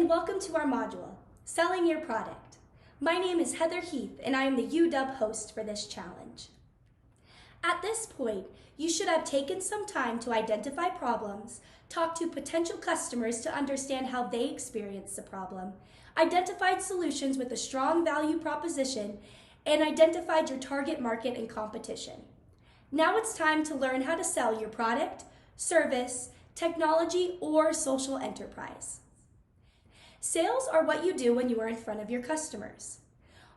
and welcome to our module, Selling Your Product. My name is Heather Heath, and I am the UW host for this challenge. At this point, you should have taken some time to identify problems, talk to potential customers to understand how they experience the problem, identified solutions with a strong value proposition, and identified your target market and competition. Now it's time to learn how to sell your product, service, technology, or social enterprise. Sales are what you do when you are in front of your customers.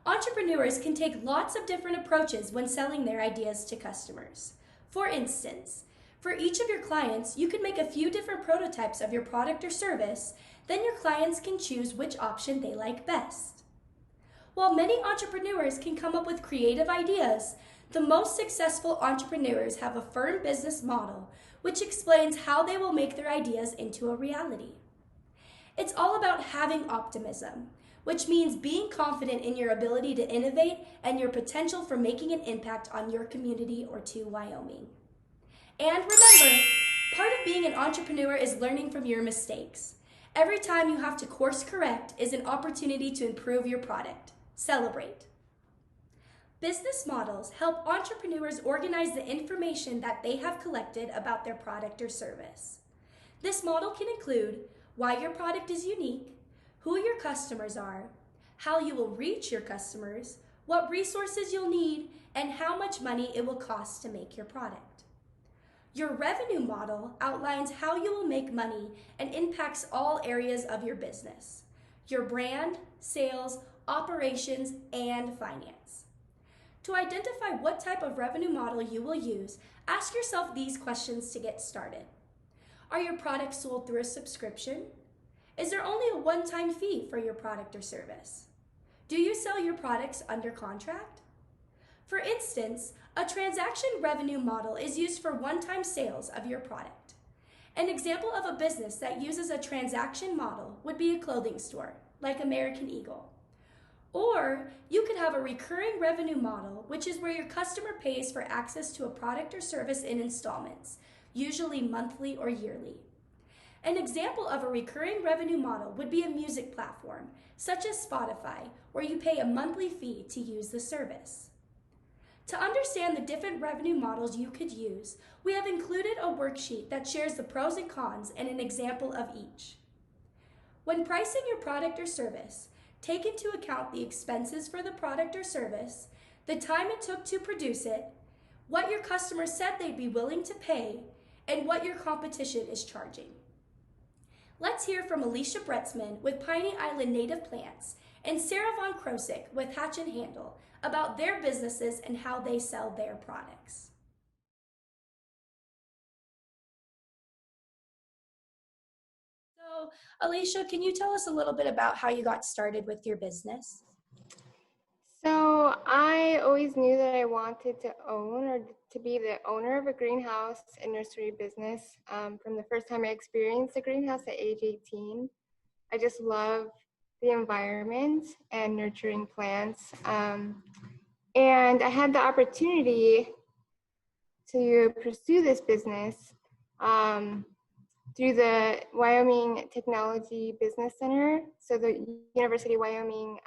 Entrepreneurs can take lots of different approaches when selling their ideas to customers. For instance, for each of your clients, you can make a few different prototypes of your product or service, then your clients can choose which option they like best. While many entrepreneurs can come up with creative ideas, the most successful entrepreneurs have a firm business model which explains how they will make their ideas into a reality. It's all about having optimism, which means being confident in your ability to innovate and your potential for making an impact on your community or to Wyoming. And remember, part of being an entrepreneur is learning from your mistakes. Every time you have to course correct is an opportunity to improve your product. Celebrate. Business models help entrepreneurs organize the information that they have collected about their product or service. This model can include why your product is unique, who your customers are, how you will reach your customers, what resources you'll need, and how much money it will cost to make your product. Your revenue model outlines how you will make money and impacts all areas of your business: your brand, sales, operations, and finance. To identify what type of revenue model you will use, ask yourself these questions to get started. Are your products sold through a subscription? Is there only a one-time fee for your product or service? Do you sell your products under contract? For instance, a transaction revenue model is used for one-time sales of your product. An example of a business that uses a transaction model would be a clothing store, like American Eagle. Or you could have a recurring revenue model, which is where your customer pays for access to a product or service in installments, usually monthly or yearly. An example of a recurring revenue model would be a music platform, such as Spotify, where you pay a monthly fee to use the service. To understand the different revenue models you could use, we have included a worksheet that shares the pros and cons and an example of each. When pricing your product or service, take into account the expenses for the product or service, the time it took to produce it, what your customers said they'd be willing to pay, and what your competition is charging. Let's hear from Alicia Bretzman with Piney Island Native Plants and Sara von Krosigk with Hatch and Handle about their businesses and how they sell their products. So, Alicia, can you tell us a little bit about how you got started with your business? So I always knew that I wanted to own or to be the owner of a greenhouse and nursery business. From the first time I experienced a greenhouse at age 18, I just love the environment and nurturing plants. And I had the opportunity to pursue this business through the Wyoming Technology Business Center, so the University of Wyoming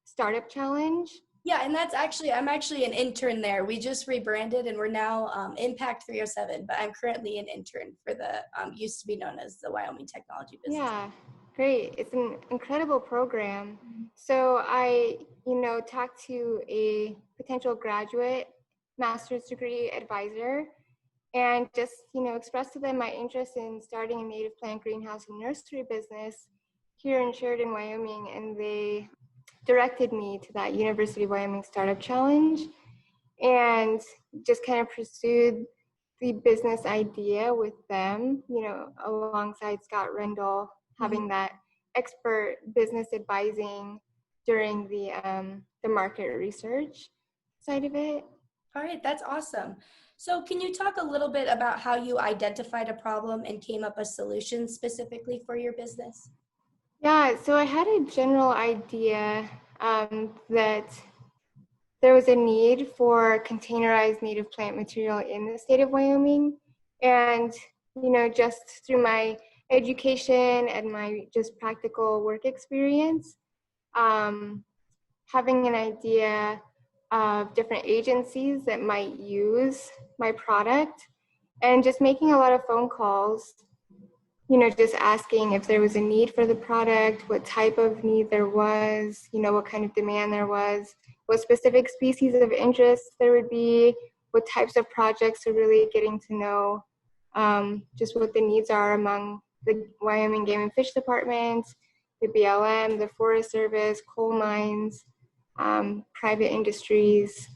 Startup Challenge. Yeah, and I'm actually an intern there. We just rebranded and we're now Impact 307, but I'm currently an intern for the, used to be known as the Wyoming Technology Business. Yeah, great. It's an incredible program. So I, talked to a potential graduate master's degree advisor and just, expressed to them my interest in starting a native plant greenhouse and nursery business here in Sheridan, Wyoming, and they directed me to that University of Wyoming Startup Challenge and just kind of pursued the business idea with them, alongside Scott Rendell, having that expert business advising during the market research side of it. All right, that's awesome. So can you talk a little bit about how you identified a problem and came up with solutions specifically for your business? Yeah, so I had a general idea that there was a need for containerized native plant material in the state of Wyoming. And, just through my education and my just practical work experience. Having an idea of different agencies that might use my product, and just making a lot of phone calls, just asking if there was a need for the product, what type of need there was, what kind of demand there was, what specific species of interest there would be, what types of projects are really getting to know just what the needs are among the Wyoming Game and Fish Department, the BLM, the Forest Service, coal mines, private industries.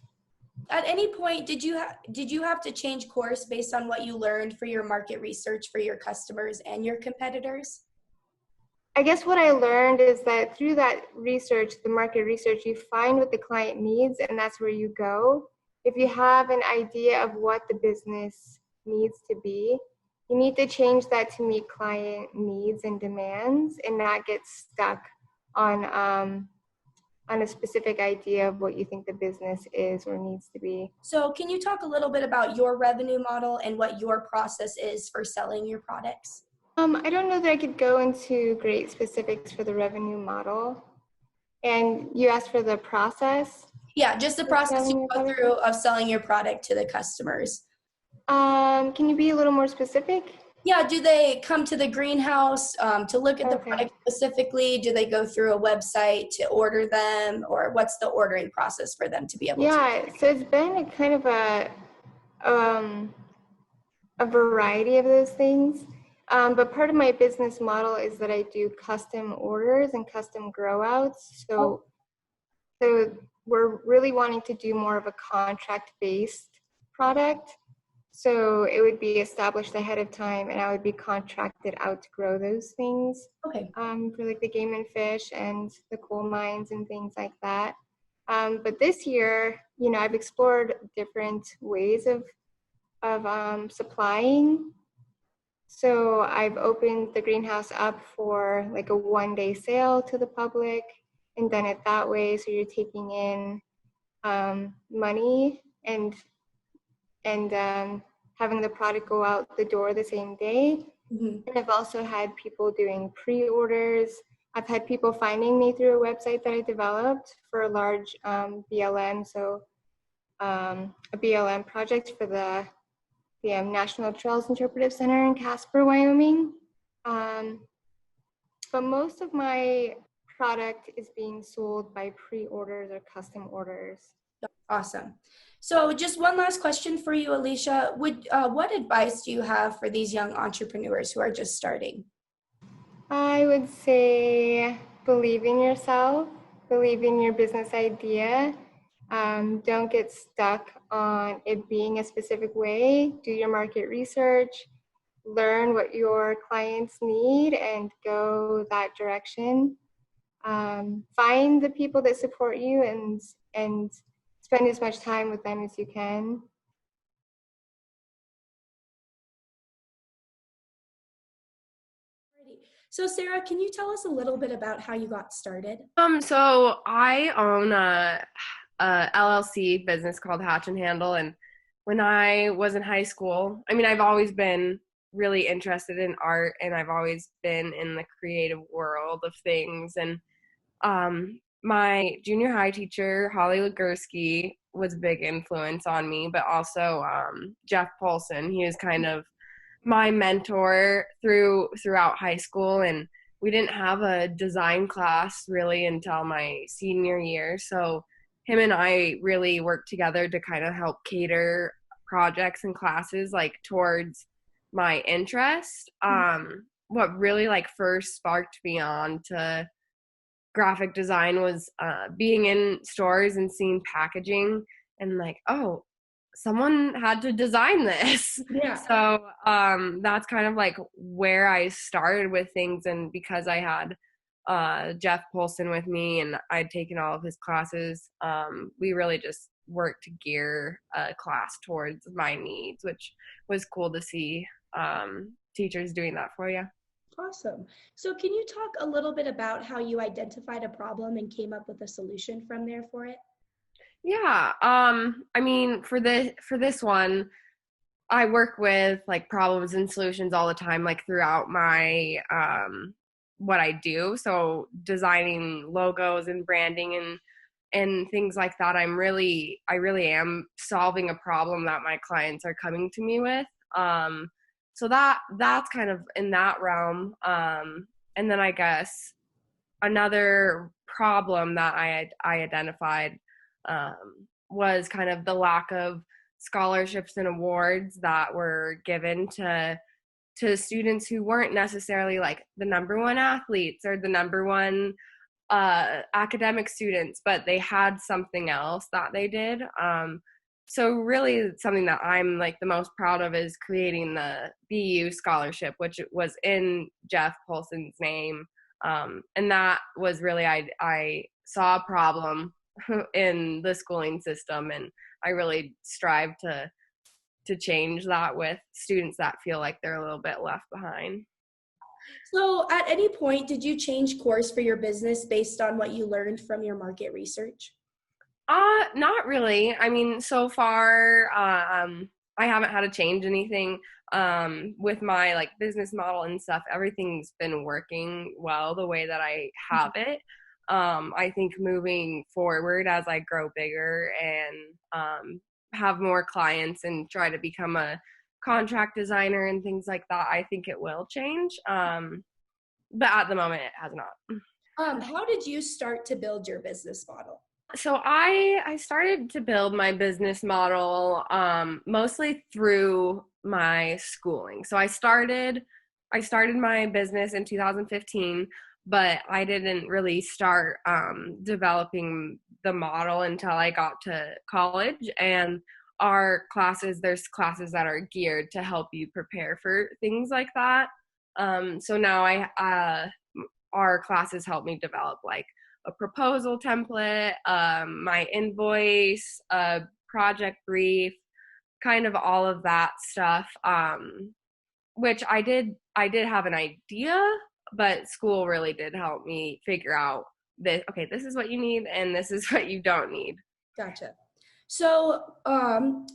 At any point, did you have to change course based on what you learned for your market research for your customers and your competitors? I guess what I learned is that through that research, the market research, you find what the client needs, and that's where you go. If you have an idea of what the business needs to be, you need to change that to meet client needs and demands, and not get stuck on a specific idea of what you think the business is or needs to be. So can you talk a little bit about your revenue model and what your process is for selling your products? I don't know that I could go into great specifics for the revenue model. And you asked for the process? Yeah, just the process you go through of selling your product to the customers. Can you be a little more specific? Yeah, do they come to the greenhouse to look at the Okay. product specifically? Do they go through a website to order them, or what's the ordering process for them to be able to? Yeah, so it's been a kind of a variety of those things. But part of my business model is that I do custom orders and custom grow outs. So we're really wanting to do more of a contract-based product. So it would be established ahead of time, and I would be contracted out to grow those things. Okay. For like the game and fish and the coal mines and things like that. But this year, I've explored different ways of supplying. So I've opened the greenhouse up for like a one-day sale to the public and done it that way. So you're taking in money and having the product go out the door the same day. Mm-hmm. And I've also had people doing pre-orders. I've had people finding me through a website that I developed for a large BLM, so a BLM project for the National Trails Interpretive Center in Casper, Wyoming. But most of my product is being sold by pre-orders or custom orders. Awesome. So just one last question for you, Alicia. What advice do you have for these young entrepreneurs who are just starting? I would say believe in yourself, believe in your business idea. Don't get stuck on it being a specific way. Do your market research, learn what your clients need, and go that direction. Find the people that support you and spend as much time with them as you can. So Sara, can you tell us a little bit about how you got started? So I own a LLC business called Hatch and Handle, and when I was in high school, I've always been really interested in art, and I've always been in the creative world of things. And my junior high teacher, Holly Legursky, was a big influence on me, but also Jeff Polson. He was kind of my mentor throughout high school, and we didn't have a design class really until my senior year. So him and I really worked together to kind of help cater projects and classes like towards my interest. What really like first sparked me on to graphic design was being in stores and seeing packaging and like, oh, someone had to design this. Yeah. So that's kind of like where I started with things. And because I had Jeff Polson with me and I'd taken all of his classes, we really just worked to gear a class towards my needs, which was cool to see teachers doing that for you. Awesome. So can you talk a little bit about how you identified a problem and came up with a solution from there for it? Yeah. For this one, I work with like problems and solutions all the time, like throughout my what I do. So designing logos and branding and things like that. I really am solving a problem that my clients are coming to me with. So that's kind of in that realm. And then I guess another problem that I identified was kind of the lack of scholarships and awards that were given to students who weren't necessarily like the number one athletes or the number one academic students, but they had something else that they did. So really something that I'm like the most proud of is creating the BU scholarship, which was in Jeff Polson's name. And that was really, I saw a problem in the schooling system, and I really strive to change that with students that feel like they're a little bit left behind. So at any point, did you change course for your business based on what you learned from your market research? Not really. I mean, so far, I haven't had to change anything with my like business model and stuff. Everything's been working well the way that I have it. I think moving forward as I grow bigger and have more clients and try to become a contract designer and things like that, I think it will change. But at the moment, it has not. How did you start to build your business model? So I started to build my business model mostly through my schooling. So I started my business in 2015, but I didn't really start developing the model until I got to college. And there's classes that are geared to help you prepare for things like that. So now our classes help me develop like a proposal template, my invoice, a project brief, kind of all of that stuff, which I did have an idea, but school really did help me figure out this, okay, this is what you need and this is what you don't need. Gotcha. So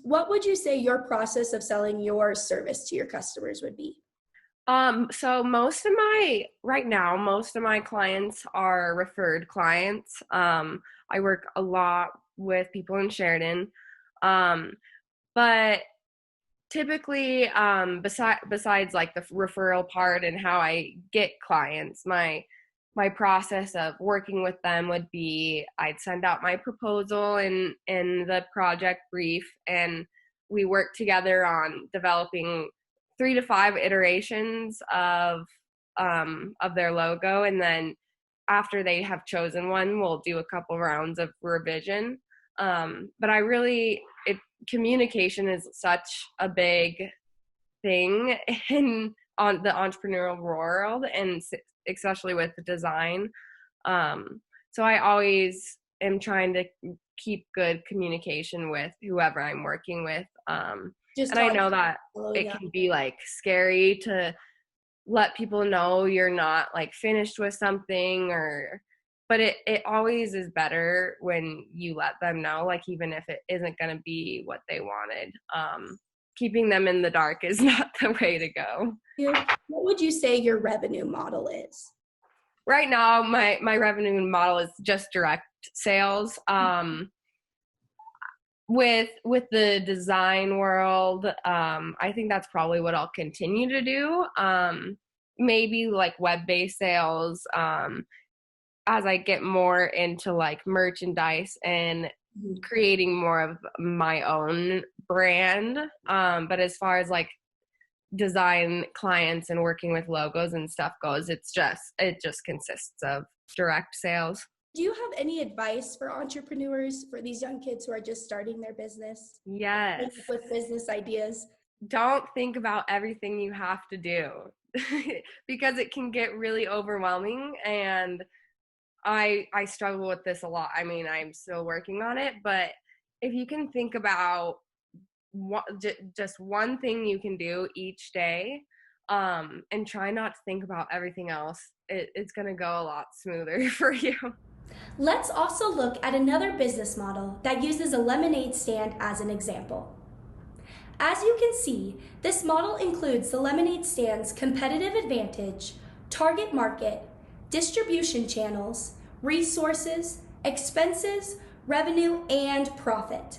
what would you say your process of selling your service to your customers would be? So right now, most of my clients are referred clients. I work a lot with people in Sheridan. But typically, besides like the referral part and how I get clients, my process of working with them would be I'd send out my proposal and the project brief, and we work together on developing 3 to 5 iterations of their logo, and then after they have chosen one, we'll do a couple rounds of revision. But communication is such a big thing on the entrepreneurial world, and especially with design. So I always am trying to keep good communication with whoever I'm working with. And I know that it can be like scary to let people know you're not like finished with something, but it always is better when you let them know, like even if it isn't going to be what they wanted. Keeping them in the dark is not the way to go. What would you say your revenue model is? Right now, my revenue model is just direct sales. With the design world, I think that's probably what I'll continue to do. Maybe like web-based sales as I get more into like merchandise and creating more of my own brand. But as far as like design clients and working with logos and stuff goes, it just consists of direct sales. Do you have any advice for entrepreneurs, for these young kids who are just starting their business? Yes. With business ideas? Don't think about everything you have to do because it can get really overwhelming, and I struggle with this a lot. I mean, I'm still working on it, but if you can think about just one thing you can do each day, and try not to think about everything else, it's going to go a lot smoother for you. Let's also look at another business model that uses a lemonade stand as an example. As you can see, this model includes the lemonade stand's competitive advantage, target market, distribution channels, resources, expenses, revenue, and profit.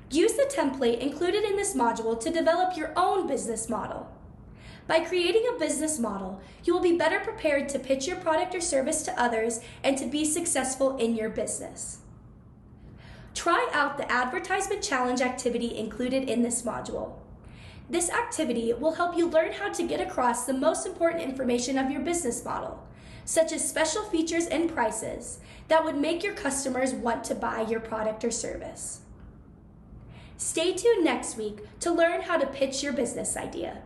Use the template included in this module to develop your own business model. By creating a business model, you will be better prepared to pitch your product or service to others and to be successful in your business. Try out the advertisement challenge activity included in this module. This activity will help you learn how to get across the most important information of your business model, such as special features and prices that would make your customers want to buy your product or service. Stay tuned next week to learn how to pitch your business idea.